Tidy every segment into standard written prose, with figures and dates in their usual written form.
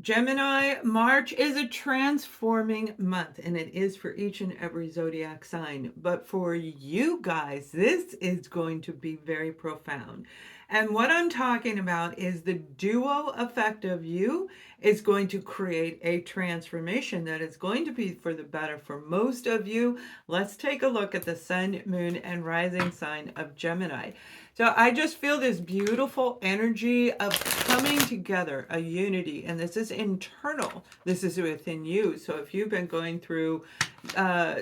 Gemini, March is a transforming month, and it is for each and every zodiac sign. But for you guys, this is going to be very profound. And what I'm talking about is the duo effect of you is going to create a transformation that is going to be for the better for most of you. Let's take a look at the sun, moon, and rising sign of Gemini. So I just feel this beautiful energy of coming together, a unity, and this is internal. This is within you. So if you've been going through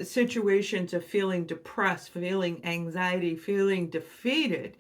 situations of feeling depressed, feeling anxiety, feeling defeated,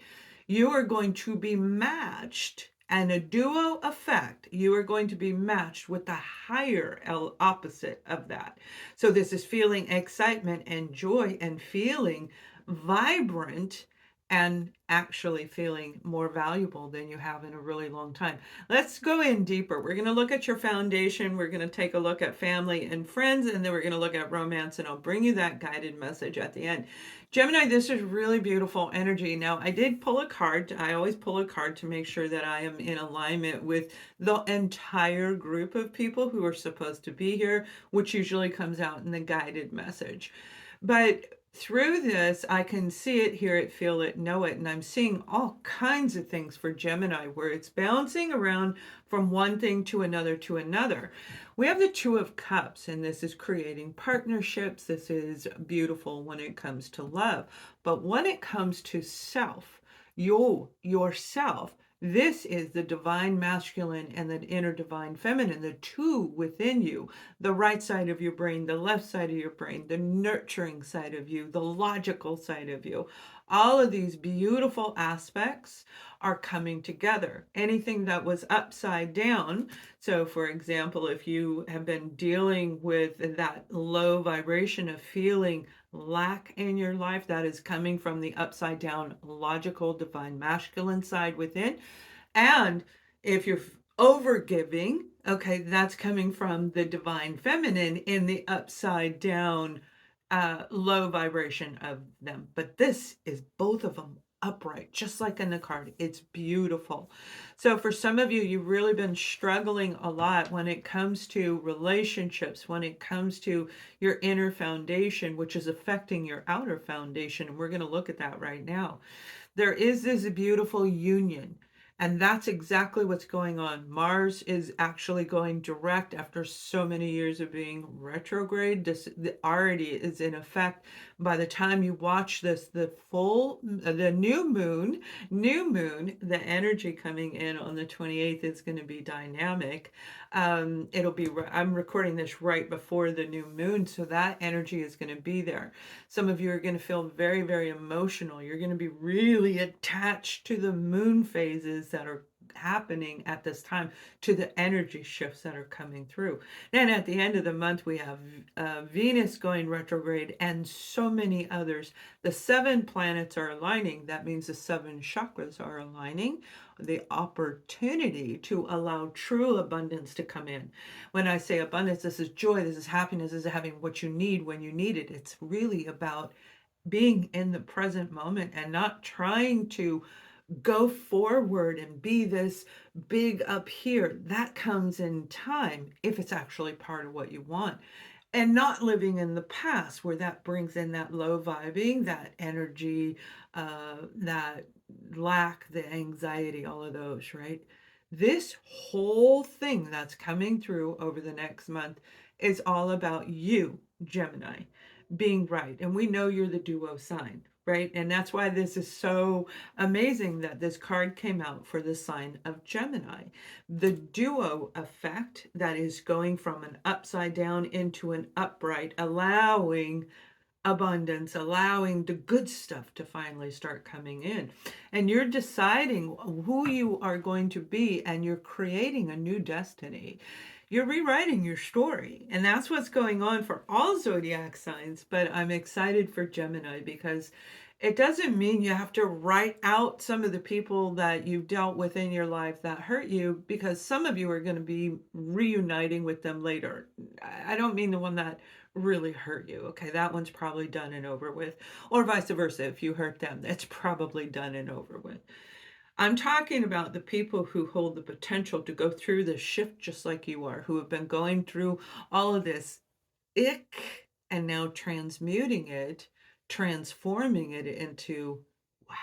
you are going to be matched, and a duo effect, you are going to be matched with the higher opposite of that. So this is feeling excitement and joy and feeling vibrant and actually feeling more valuable than you have in a really long time. Let's go in deeper. We're going to look at your foundation. We're going to take a look at family and friends, and then we're going to look at romance, and I'll bring you that guided message at the end. Gemini, this is really beautiful energy. Now, I did pull a card. I always pull a card to make sure that I am in alignment with the entire group of people who are supposed to be here, which usually comes out in the guided message. But through this, I can see it, hear it, feel it, know it, and I'm seeing all kinds of things for Gemini where it's bouncing around from one thing to another to another. We have the Two of Cups, and this is creating partnerships. This is beautiful when it comes to love. But when it comes to self, yourself, this is the divine masculine and the inner divine feminine, the two within you, the right side of your brain, the left side of your brain, the nurturing side of you, the logical side of you. All of these beautiful aspects are coming together. Anything that was upside down, so for example, if you have been dealing with that low vibration of feeling lack in your life, that is coming from the upside down logical divine masculine side within. And if you're overgiving, okay, that's coming from the divine feminine in the upside down low vibration of them. But this is both of them upright, just like in the card. It's beautiful. So for some of you, you've really been struggling a lot when it comes to relationships, when it comes to your inner foundation, which is affecting your outer foundation. And we're going to look at that right now. There is this beautiful union. And that's exactly what's going on. Mars is actually going direct after so many years of being retrograde. This already is in effect. By the time you watch this, the new moon, the energy coming in on the 28th is going to be dynamic. I'm recording this right before the new moon, so that energy is going to be there. Some of you are going to feel very, very emotional. You're going to be really attached to the moon phases that are happening at this time, to the energy shifts that are coming through. Then at the end of the month, we have Venus going retrograde and so many others. The 7 planets are aligning. That means the 7 chakras are aligning. The opportunity to allow true abundance to come in. When I say abundance, this is joy, this is happiness, this is having what you need when you need it. It's really about being in the present moment and not trying to go forward and be this big up here. That comes in time if it's actually part of what you want. And not living in the past where that brings in that low vibing, that energy, that lack, the anxiety, all of those, right? This whole thing that's coming through over the next month is all about you, Gemini, being right. And we know you're the duo sign, right? And that's why this is so amazing that this card came out for the sign of Gemini. The duo effect that is going from an upside down into an upright, allowing abundance, allowing the good stuff to finally start coming in. And you're deciding who you are going to be, and you're creating a new destiny. You're rewriting your story. And that's what's going on for all zodiac signs. But I'm excited for Gemini because it doesn't mean you have to write out some of the people that you've dealt with in your life that hurt you, because some of you are going to be reuniting with them later. I don't mean the one that really hurt you. Okay, that one's probably done and over with. Or vice versa, if you hurt them, it's probably done and over with. I'm talking about the people who hold the potential to go through this shift just like you are, who have been going through all of this ick and now transmuting it, transforming it into wow.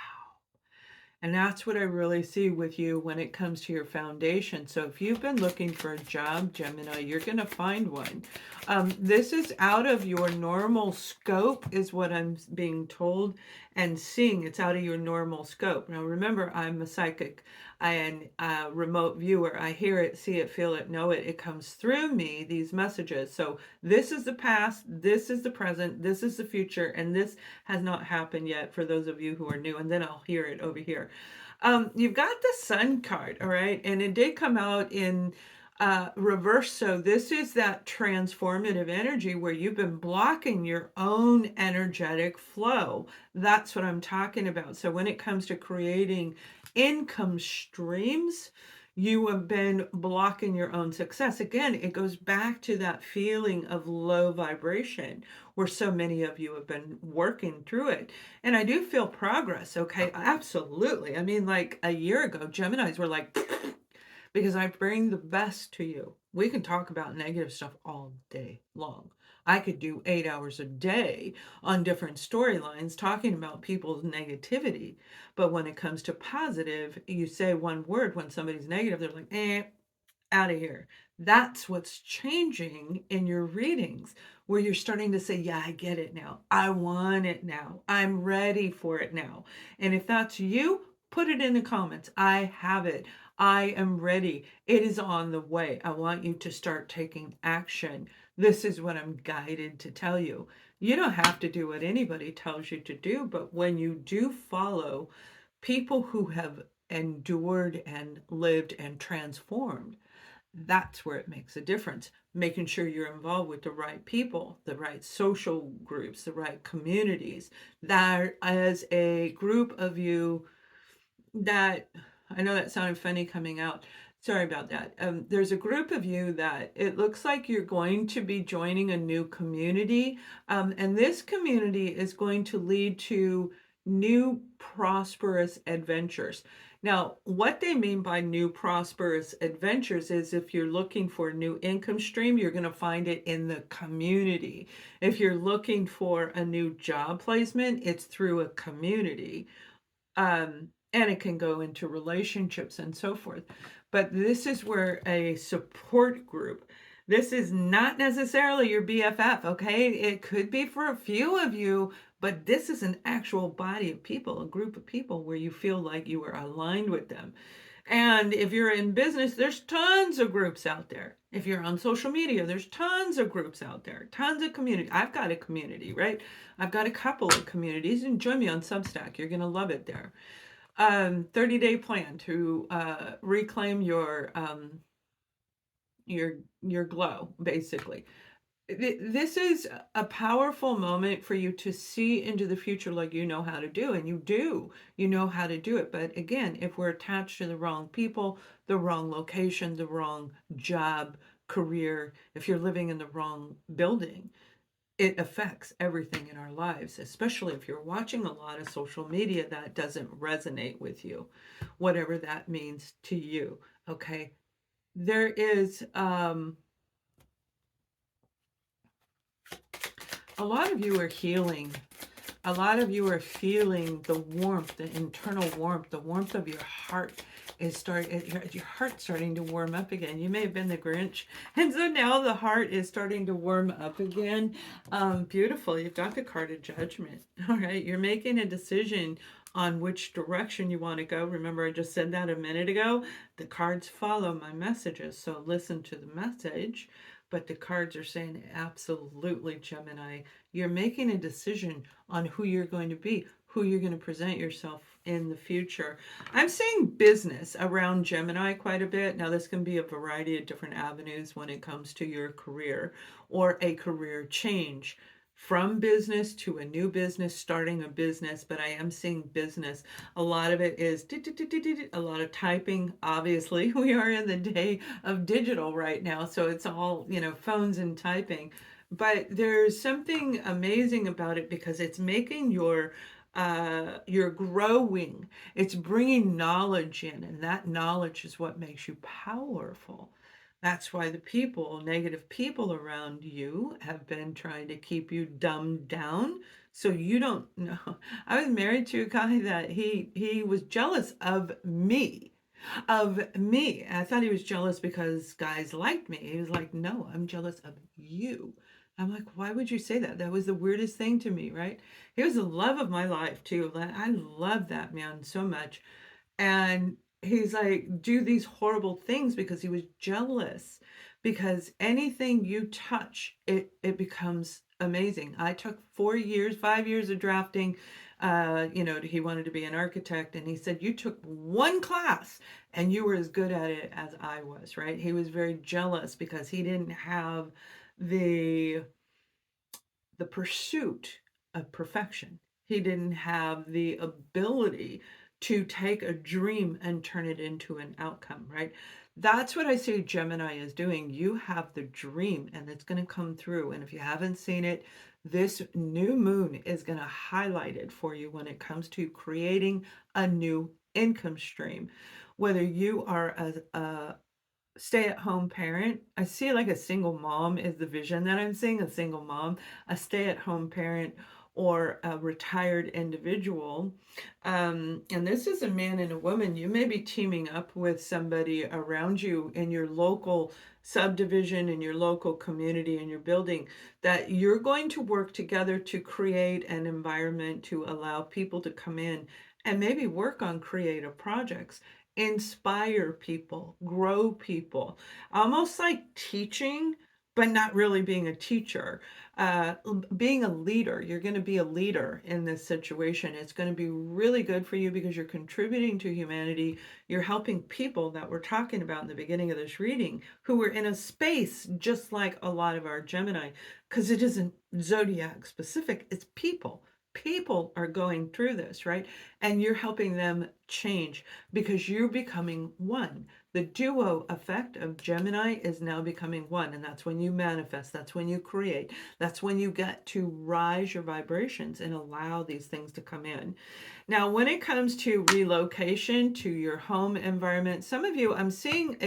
And that's what I really see with you when it comes to your foundation. So if you've been looking for a job, Gemini, you're going to find one. This is out of your normal scope, is what I'm being told and seeing. It's out of your normal scope. Now, remember, I'm a psychic and a remote viewer. I hear it, see it, feel it, know it. It comes through me, these messages. So this is the past, this is the present, this is the future, and this has not happened yet for those of you who are new. And then I'll hear it over here. You've got the Sun card, all right? And it did come out in reverse. So this is that transformative energy where you've been blocking your own energetic flow. That's what I'm talking about. So when it comes to creating income streams, you have been blocking your own success. Again, it goes back to that feeling of low vibration where so many of you have been working through it. And I do feel progress, okay? Absolutely. I mean, like a year ago, Geminis were like, because I bring the best to you. We can talk about negative stuff all day long. I could do 8 hours a day on different storylines talking about people's negativity. But when it comes to positive, you say one word when somebody's negative, they're like, out of here. That's what's changing in your readings, where you're starting to say, yeah, I get it now. I want it now. I'm ready for it now. And if that's you, put it in the comments. I have it. I am ready. It is on the way. I want you to start taking action. This is what I'm guided to tell you. You don't have to do what anybody tells you to do, but when you do follow people who have endured and lived and transformed, that's where it makes a difference. Making sure you're involved with the right people, the right social groups, the right communities. That as a group of you that, I know that sounded funny coming out. Sorry about that. There's a group of you that it looks like you're going to be joining a new community. And this community is going to lead to new prosperous adventures. Now, what they mean by new prosperous adventures is if you're looking for a new income stream, you're going to find it in the community. If you're looking for a new job placement, it's through a community. And it can go into relationships and so forth. But this is where a support group, this is not necessarily your BFF, okay? It could be for a few of you, but this is an actual body of people, a group of people where you feel like you are aligned with them. And if you're in business, there's tons of groups out there. If you're on social media, there's tons of groups out there, tons of community. I've got a community, right? I've got a couple of communities, and join me on Substack. You're going to love it there. 30-day plan to reclaim your glow, basically. This is a powerful moment for you to see into the future like you know how to do, and you know how to do it. But again, if we're attached to the wrong people, the wrong location, the wrong job, career, if you're living in the wrong building, it affects everything in our lives, especially if you're watching a lot of social media that doesn't resonate with you, whatever that means to you. Okay. There is a lot of you are healing. A lot of you are feeling the warmth, the internal warmth, the warmth of your heart is your heart's starting to warm up again. You may have been the Grinch, and so now the heart is starting to warm up again. Beautiful. You've got the card of Judgment. All right. You're making a decision on which direction you want to go. Remember, I just said that a minute ago. The cards follow my messages, so listen to the message. But the cards are saying, absolutely, Gemini, you're making a decision on who you're going to be, who you're going to present yourself in the future. I'm seeing business around Gemini quite a bit. Now, this can be a variety of different avenues when it comes to your career or a career change. From business to a new business, starting a business, but I am seeing business. A lot of it is a lot of typing. Obviously, we are in the day of digital right now, so it's all, phones and typing. But there's something amazing about it because it's making your You're growing. It's bringing knowledge in, and that knowledge is what makes you powerful. That's why the people, negative people around you, have been trying to keep you dumbed down so you don't know. I was married to a guy that he was jealous of me. Of me. I thought he was jealous because guys liked me. He was like, "No, I'm jealous of you." I'm like, "Why would you say that?" That was the weirdest thing to me, right? He was the love of my life too. I love that man so much. And he's like, do these horrible things because he was jealous. Because anything you touch, it becomes amazing. I took 4 years, 5 years of drafting. He wanted to be an architect, and he said, "You took one class and you were as good at it as I was," right? He was very jealous because he didn't have the the pursuit of perfection. He didn't have the ability to take a dream and turn it into an outcome, right? That's what I see Gemini is doing. You have the dream and it's going to come through. And if you haven't seen it, this new moon is going to highlight it for you when it comes to creating a new income stream. Whether you are a stay-at-home parent. I see like a single mom is the vision that I'm seeing, a single mom, a stay-at-home parent, or a retired individual. And this is a man and a woman. You may be teaming up with somebody around you in your local subdivision, in your local community, in your building, that you're going to work together to create an environment to allow people to come in and maybe work on creative projects, inspire people, grow people, almost like teaching, but not really being a teacher. Being a leader, you're going to be a leader in this situation. It's going to be really good for you because you're contributing to humanity. You're helping people that we're talking about in the beginning of this reading who are in a space just like a lot of our Gemini, because it isn't zodiac specific, it's people. People are going through this, right? And you're helping them change because you're becoming one. The duo effect of Gemini is now becoming one. And that's when you manifest, that's when you create, that's when you get to rise your vibrations and allow these things to come in. Now, when it comes to relocation to your home environment, some of you, I'm seeing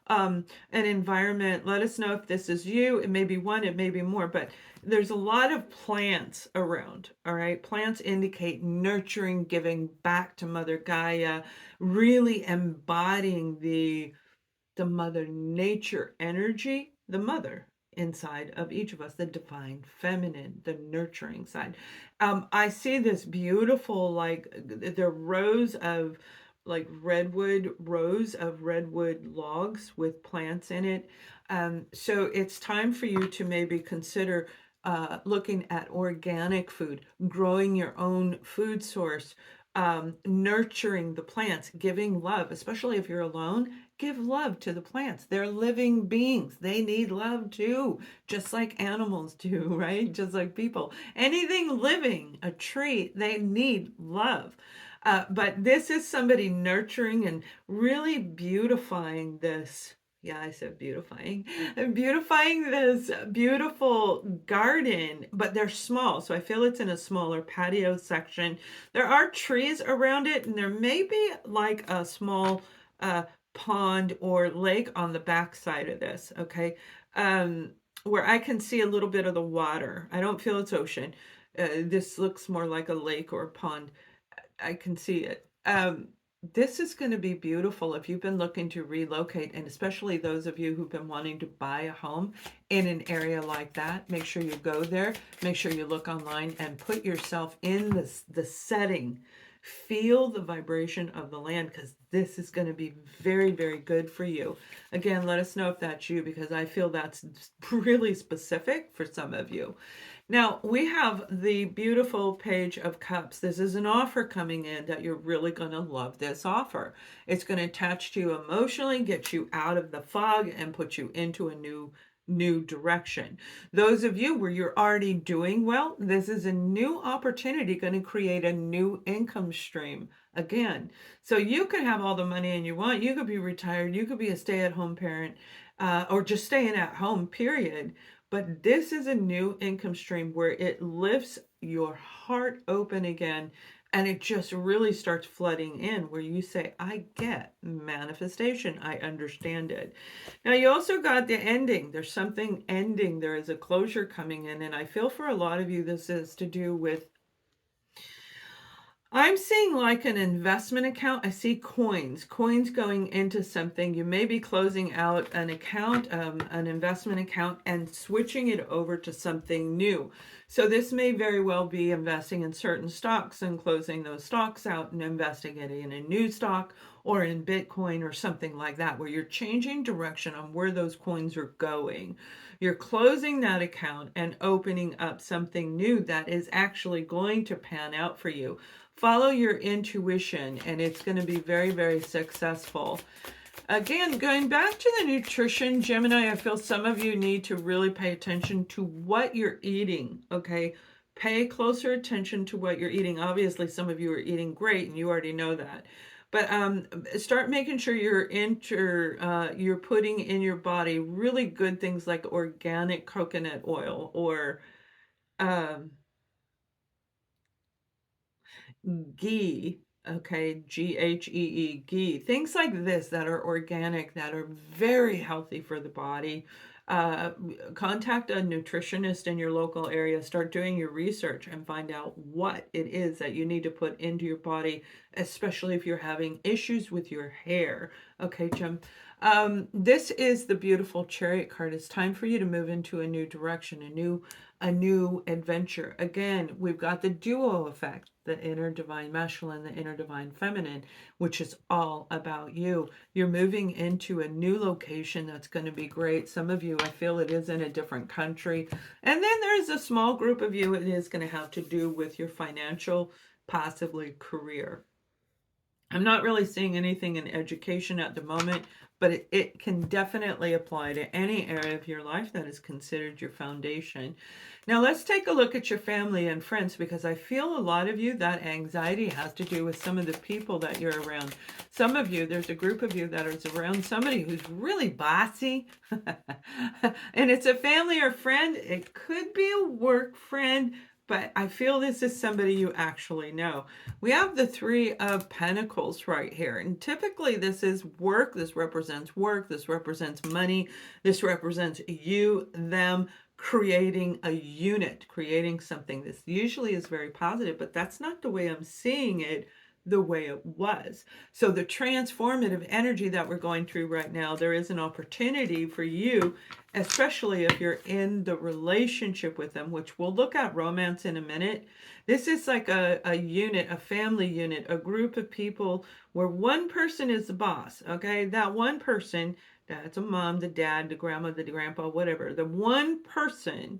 an environment. Let us know if this is you. It may be one, it may be more, but there's a lot of plants around. All right, plants indicate nurturing, giving back to Mother Gaia, really embodying the mother nature energy, the mother inside of each of us, the divine feminine, the nurturing side. I see this beautiful, like the rows of like rows of redwood logs with plants in it. So it's time for you to maybe consider looking at organic food, growing your own food source, nurturing the plants, giving love, especially if you're alone. Give love to the plants. They're living beings. They need love too, just like animals do, right? Just like people. Anything living, a tree, they need love. But this is somebody nurturing and really beautifying this. Yeah, I said beautifying. Beautifying this beautiful garden, but they're small. So I feel it's in a smaller patio section. There are trees around it, and there may be like a small pond or lake on the back side of this, okay? Where I can see a little bit of the water. I don't feel it's ocean. This looks more like a lake or a pond. I can see it. This is going to be beautiful if you've been looking to relocate, and especially those of you who've been wanting to buy a home in an area like that. Make sure you go there. Make sure you look online and put yourself in the setting. Feel the vibration of the land because this is going to be very, very good for you. Again, let us know if that's you because I feel that's really specific for some of you. Now, we have the beautiful Page of Cups. This is an offer coming in that you're really going to love this offer. It's going to attach to you emotionally, get you out of the fog, and put you into a new direction. Those of you where you're already doing well, this is a new opportunity going to create a new income stream again. So you could have all the money you want. You could be retired. You could be a stay-at-home parent or just staying at home, period. But this is a new income stream where it lifts your heart open again, and it just really starts flooding in where you say, I get manifestation. I understand it. Now, you also got the ending. There's something ending. There is a closure coming in. And I feel for a lot of you, this is to do with, I'm seeing like an investment account. I see coins going into something. You may be closing out an account, an investment account, and switching it over to something new. So this may very well be investing in certain stocks and closing those stocks out and investing it in a new stock or in Bitcoin or something like that, where you're changing direction on where those coins are going. You're closing that account and opening up something new that is actually going to pan out for you. Follow your intuition, and it's going to be very, very successful. Again, going back to the nutrition, Gemini, I feel some of you need to really pay attention to what you're eating, okay? Pay closer attention to what you're eating. Obviously, some of you are eating great, and you already know that. But start making sure you're putting in your body really good things like organic coconut oil or um, ghee, okay, Ghee, ghee, things like this that are organic, that are very healthy for the body. Uh, Contact a nutritionist in your local area, start doing your research and find out what it is that you need to put into your body, especially if you're having issues with your hair. Okay, Jim. This is the beautiful Chariot card. It's time for you to move into a new direction, a new adventure. Again, we've got the duo effect, the inner divine masculine, the inner divine feminine, which is all about you. You're moving into a new location that's going to be great. Some of you, I feel it is in a different country. And then there's a small group of you, it is going to have to do with your financial, possibly career. I'm not really seeing anything in education at the moment, but it can definitely apply to any area of your life that is considered your foundation. Now let's take a look at your family and friends, because I feel a lot of you, that anxiety has to do with some of the people that you're around. Some of you, there's a group of you that is around somebody who's really bossy. And it's a family or friend. It could be a work friend, but I feel this is somebody you actually know. We have the Three of Pentacles right here. And typically this is work. This represents work. This represents money. This represents you, them, creating a unit, creating something. This usually is very positive, but that's not the way I'm seeing it the way it was. So the transformative energy that we're going through right now, there is an opportunity for you, especially if you're in the relationship with them, which we'll look at romance in a minute. This is like a unit, a family unit, a group of people where one person is the boss, okay? That one person, that's a mom, the dad, the grandma, the grandpa, whatever. The one person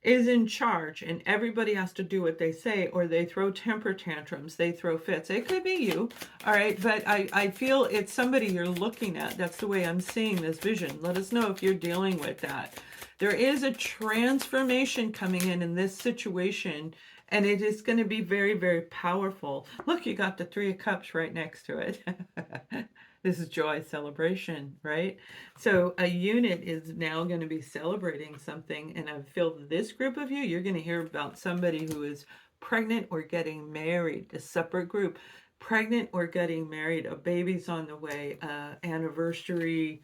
is in charge, and everybody has to do what they say, or they throw temper tantrums, they throw fits. It could be you, all right, but I feel it's somebody you're looking at. That's the way I'm seeing this vision. Let us know if you're dealing with that. There is a transformation coming in this situation, and it is going to be very, very powerful. Look, you got the Three of Cups right next to it. This is joy, celebration, right? So a unit is now going to be celebrating something, and I feel this group of you, you're going to hear about somebody who is pregnant or getting married, a separate group, pregnant or getting married, a baby's on the way, anniversary,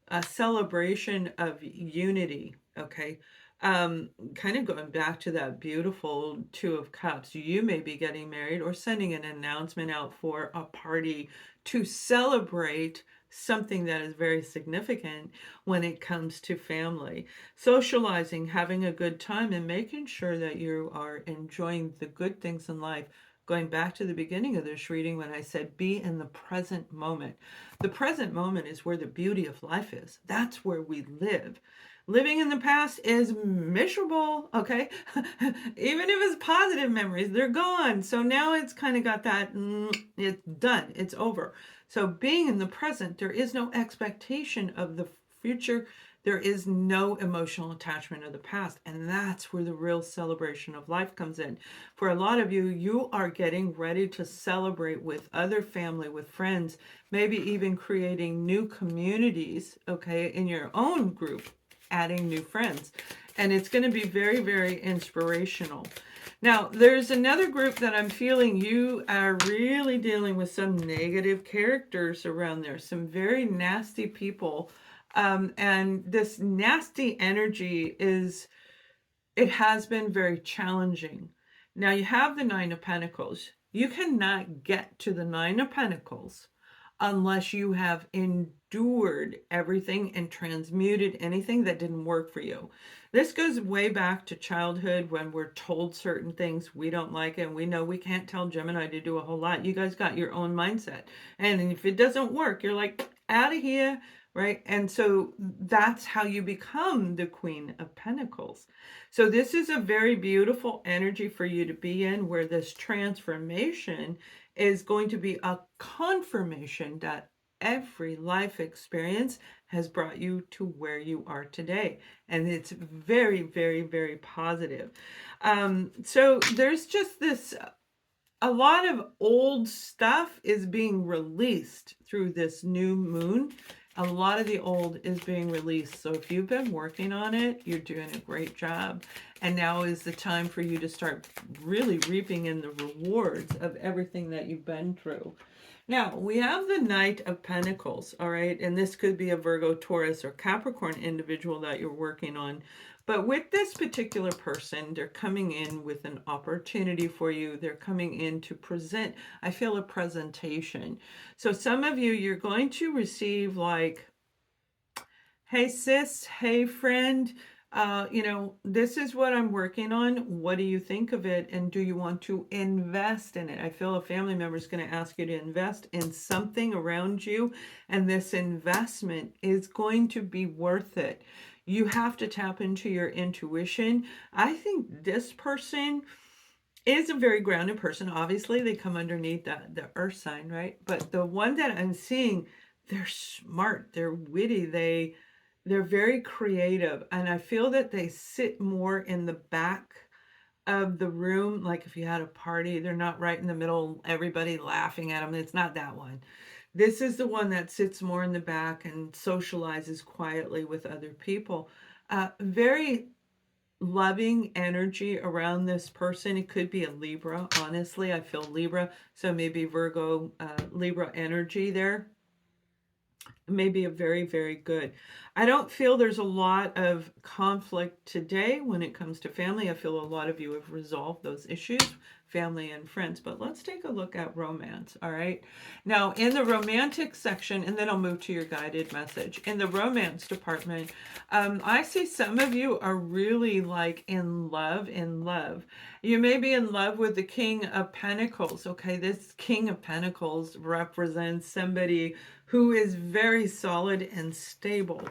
a celebration of unity, okay? Kind of going back to that beautiful Two of Cups, you may be getting married or sending an announcement out for a party to celebrate something that is very significant when it comes to family. Socializing, having a good time, and making sure that you are enjoying the good things in life. Going back to the beginning of this reading when I said be in the present moment. The present moment is where the beauty of life is. That's where we live. Living in the past is miserable, okay? Even if it's positive memories, they're gone. So now it's kind of got that, it's done, it's over. So being in the present, there is no expectation of the future. There is no emotional attachment of the past. And that's where the real celebration of life comes in. For a lot of you, you are getting ready to celebrate with other family, with friends, maybe even creating new communities, okay, in your own group, adding new friends. And it's going to be very, very inspirational. Now, there's another group that I'm feeling you are really dealing with some negative characters around there, some very nasty people. And this nasty energy it has been very challenging. Now, you have the Nine of Pentacles. You cannot get to the Nine of Pentacles unless you have endured everything and transmuted anything that didn't work for you. This goes way back to childhood when we're told certain things we don't like, and we know we can't tell Gemini to do a whole lot. You guys got your own mindset. And if it doesn't work, you're like, out of here, right? And so that's how you become the Queen of Pentacles. So this is a very beautiful energy for you to be in, where this transformation is going to be a confirmation that every life experience has brought you to where you are today. And it's very, very, very positive. So there's just this, a lot of old stuff is being released through this new moon. A lot of the old is being released. So if you've been working on it, you're doing a great job. And now is the time for you to start really reaping in the rewards of everything that you've been through. Now, we have the Knight of Pentacles, all right? And this could be a Virgo, Taurus, or Capricorn individual that you're working on. But with this particular person, they're coming in with an opportunity for you. They're coming in to present, I feel, a presentation. So some of you, you're going to receive like, hey sis, hey friend, this is what I'm working on. What do you think of it? And do you want to invest in it? I feel a family member is going to ask you to invest in something around you. And this investment is going to be worth it. You have to tap into your intuition. I think this person is a very grounded person. Obviously, they come underneath the earth sign, right? But the one that I'm seeing, they're smart, they're witty, they're very creative. And I feel that they sit more in the back of the room. Like if you had a party, they're not right in the middle, everybody laughing at them. It's not that one. This is the one that sits more in the back and socializes quietly with other people. Very loving energy around this person. It could be a Libra. Honestly, I feel Libra. So maybe Virgo, Libra energy there. Maybe a very, very good. I don't feel there's a lot of conflict today when it comes to family. I feel a lot of you have resolved those issues, family and friends. But let's take a look at romance, all right? Now, in the romantic section, and then I'll move to your guided message. In the romance department, I see some of you are really like in love, in love. You may be in love with the King of Pentacles, okay? This King of Pentacles represents somebody who is very solid and stable.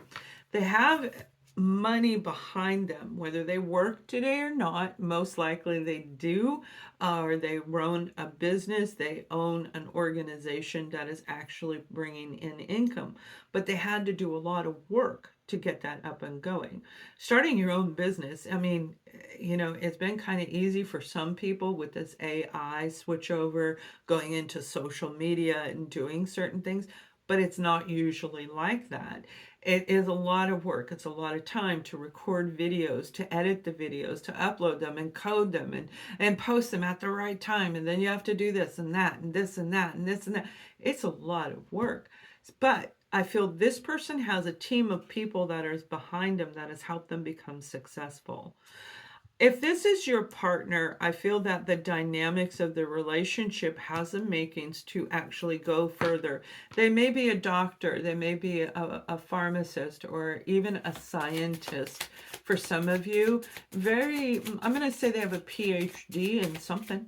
They have money behind them, whether they work today or not. Most likely they do, or they run a business, they own an organization that is actually bringing in income. But they had to do a lot of work to get that up and going. Starting your own business, I mean, it's been kind of easy for some people with this AI switch over, going into social media and doing certain things, but it's not usually like that. It is a lot of work. It's a lot of time to record videos, to edit the videos, to upload them and code them and post them at the right time. And then you have to do this and that and this and that and this and that. It's a lot of work. But I feel this person has a team of people that is behind them that has helped them become successful. If this is your partner, I feel that the dynamics of the relationship has the makings to actually go further. They may be a doctor, they may be a pharmacist, or even a scientist. For some of you, I'm going to say they have a PhD in something.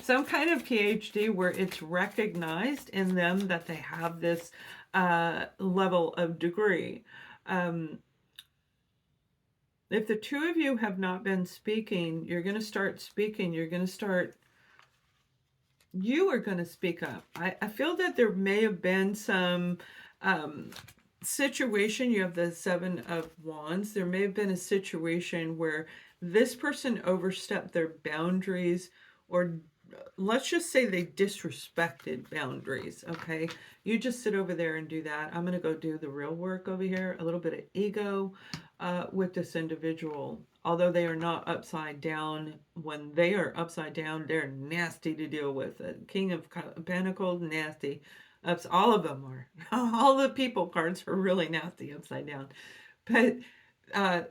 Some kind of PhD where it's recognized in them that they have this level of degree. If the two of you have not been speaking, you're going to start speaking. You are going to speak up. I feel that there may have been some situation. You have the Seven of Wands. There may have been a situation where this person overstepped their boundaries, or let's just say they disrespected boundaries, okay? You just sit over there and do that. I'm going to go do the real work over here. A little bit of ego. with this individual. Although they are not upside down, when they are upside down, they're nasty to deal with. King of Pentacles, nasty. All of them are. All the people cards are really nasty upside down. But uh,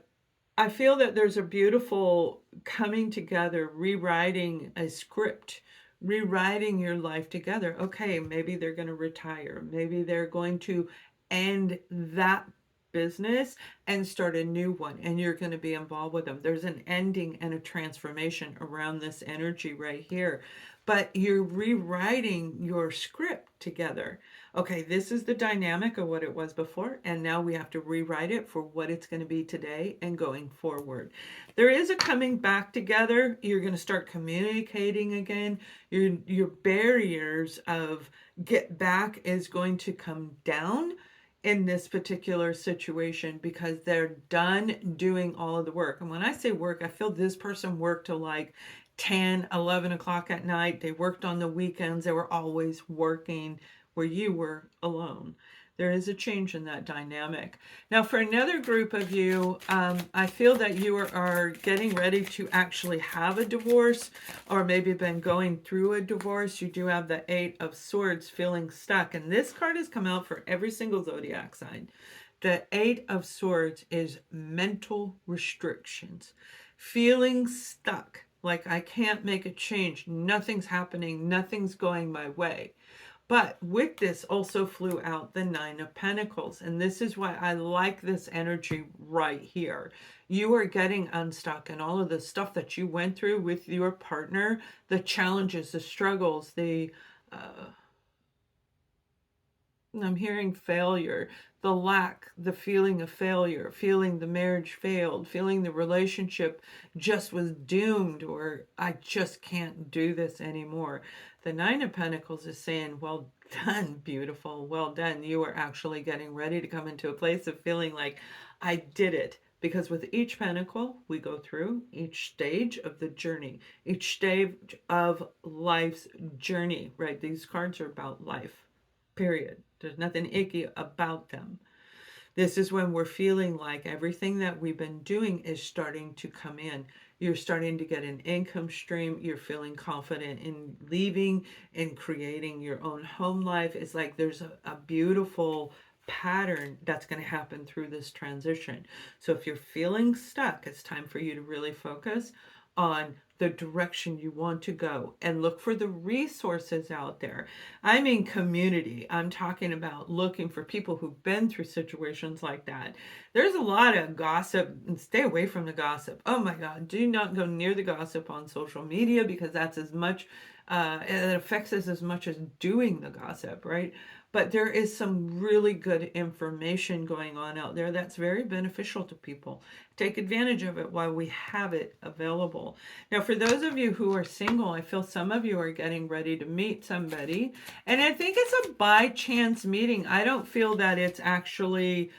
I feel that there's a beautiful coming together, rewriting a script, rewriting your life together. Okay, maybe they're going to retire. Maybe they're going to end that business and start a new one, and you're going to be involved with them. There's an ending and a transformation around this energy right here. But you're rewriting your script together. Okay, this is the dynamic of what it was before, and now we have to rewrite it for what it's going to be today and going forward. There is a coming back together. You're going to start communicating again. Your barriers of get back is going to come down in this particular situation because they're done doing all of the work. And when I say work, I feel this person worked till like 10, 11 o'clock at night. They worked on the weekends. They were always working where you were alone. There is a change in that dynamic. Now, for another group of you, I feel that you are getting ready to actually have a divorce, or maybe been going through a divorce. You do have the Eight of Swords, feeling stuck. And this card has come out for every single zodiac sign. The Eight of Swords is mental restrictions, feeling stuck, like I can't make a change. Nothing's happening. Nothing's going my way. But with this also flew out the Nine of Pentacles. And this is why I like this energy right here. You are getting unstuck, and all of the stuff that you went through with your partner, the challenges, the struggles, I'm hearing failure, the lack, the feeling of failure, feeling the marriage failed, feeling the relationship just was doomed, or I just can't do this anymore. The Nine of Pentacles is saying, well done, beautiful, well done. You are actually getting ready to come into a place of feeling like I did it. Because with each pentacle, we go through each stage of the journey, each stage of life's journey, right? These cards are about life, period. There's nothing icky about them. This is when we're feeling like everything that we've been doing is starting to come in. You're starting to get an income stream. You're feeling confident in leaving and creating your own home life. It's like there's a beautiful pattern that's going to happen through this transition. So if you're feeling stuck, it's time for you to really focus on the direction you want to go and look for the resources out there. I mean community. I'm talking about looking for people who've been through situations like that. There's a lot of gossip, and stay away from the gossip. Oh my God, do not go near the gossip on social media, because that's as much, it affects us as much as doing the gossip, right? But there is some really good information going on out there that's very beneficial to people. Take advantage of it while we have it available. Now, for those of you who are single, I feel some of you are getting ready to meet somebody. And I think it's a by chance meeting. I don't feel that it's actually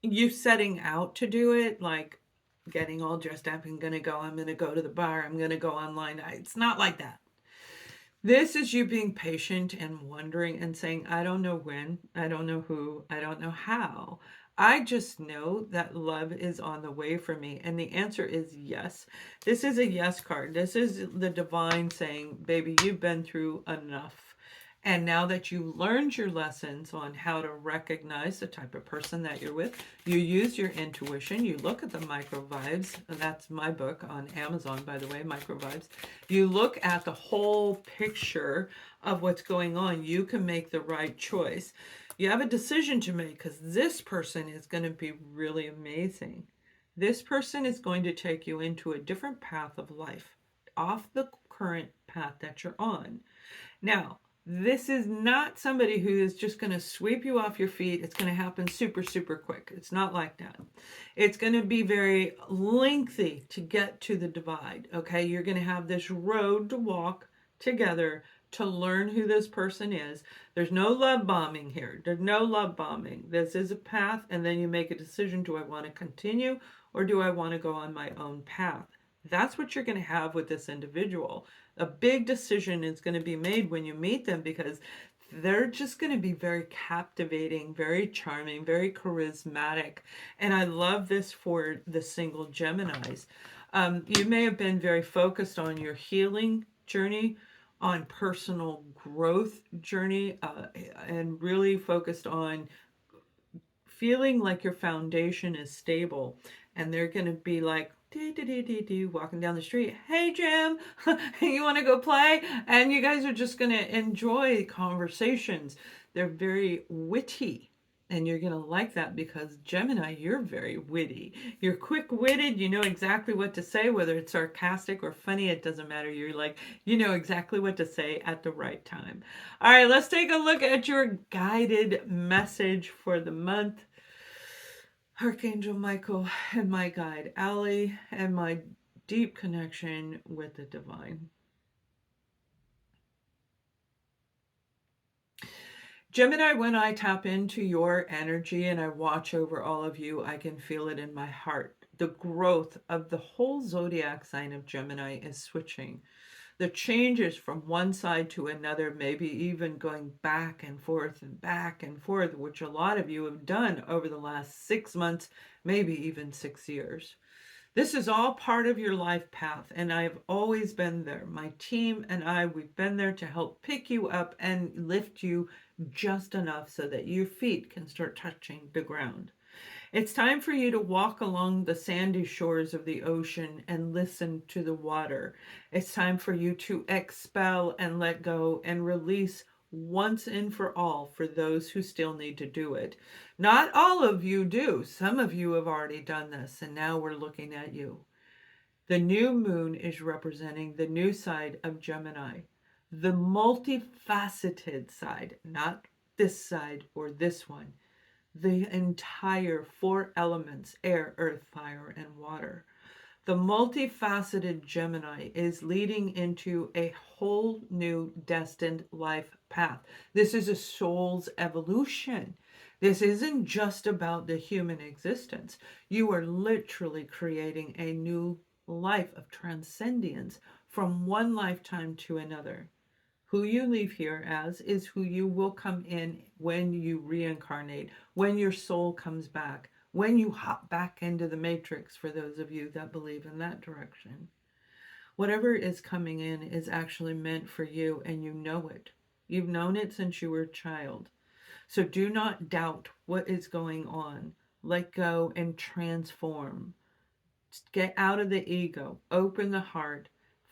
you setting out to do it, like getting all dressed up and I'm going to go to the bar, I'm going to go online. It's not like that. This is you being patient and wondering and saying, I don't know when, I don't know who, I don't know how. I just know that love is on the way for me. And the answer is yes. This is a yes card. This is the divine saying, baby, you've been through enough. And now that you learned your lessons on how to recognize the type of person that you're with, you use your intuition, you look at the micro vibes. That's my book on Amazon, by the way, Micro Vibes. You look at the whole picture of what's going on. You can make the right choice. You have a decision to make, because this person is going to be really amazing. This person is going to take you into a different path of life, off the current path that you're on. Now, this is not somebody who is just going to sweep you off your feet. It's going to happen super, super quick. It's not like that. It's going to be very lengthy to get to the divide. Okay, you're going to have this road to walk together to learn who this person is. There's no love bombing here. There's no love bombing. This is a path, and then you make a decision. Do I want to continue, or do I want to go on my own path? That's what you're going to have with this individual. A big decision is going to be made when you meet them, because they're just going to be very captivating, very charming, very charismatic. And I love this for the single Geminis. You may have been very focused on your healing journey, on personal growth journey, and really focused on feeling like your foundation is stable. And they're going to be like, walking down the street. Hey, Jim, you want to go play? And you guys are just going to enjoy conversations. They're very witty. And you're going to like that because Gemini, you're very witty. You're quick witted. You know exactly what to say, whether it's sarcastic or funny, it doesn't matter. You're like, you know exactly what to say at the right time. All right, let's take a look at your guided message for the month. Archangel Michael and my guide, Ali, and my deep connection with the divine. Gemini, when I tap into your energy and I watch over all of you, I can feel it in my heart. The growth of the whole zodiac sign of Gemini is switching. The changes from one side to another, maybe even going back and forth, which a lot of you have done over the last 6 months, maybe even 6 years. This is all part of your life path, and I've always been there. My team and I, we've been there to help pick you up and lift you just enough so that your feet can start touching the ground. It's time for you to walk along the sandy shores of the ocean and listen to the water. It's time for you to expel and let go and release once and for all for those who still need to do it. Not all of you do. Some of you have already done this, and now we're looking at you. The new moon is representing the new side of Gemini, the multifaceted side, not this side or this one, the entire four elements: air, earth, fire, and water. The multifaceted Gemini is leading into a whole new destined life path. This is a soul's evolution. This isn't just about the human existence. You are literally creating a new life of transcendence from one lifetime to another. Who you leave here as is who you will come in when you reincarnate, when your soul comes back, when you hop back into the matrix, for those of you that believe in that direction. Whatever is coming in is actually meant for you, and you know it. You've known it since you were a child. So do not doubt what is going on. Let go and transform. Get out of the ego, open the heart,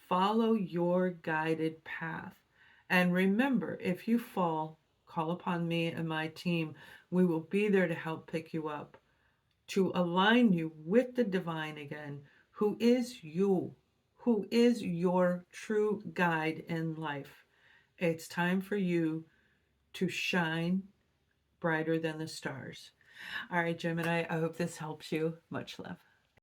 follow your guided path. And remember, if you fall, call upon me and my team. We will be there to help pick you up, to align you with the divine again, who is you, who is your true guide in life. It's time for you to shine brighter than the stars. All right, Gemini, I hope this helps you. Much love.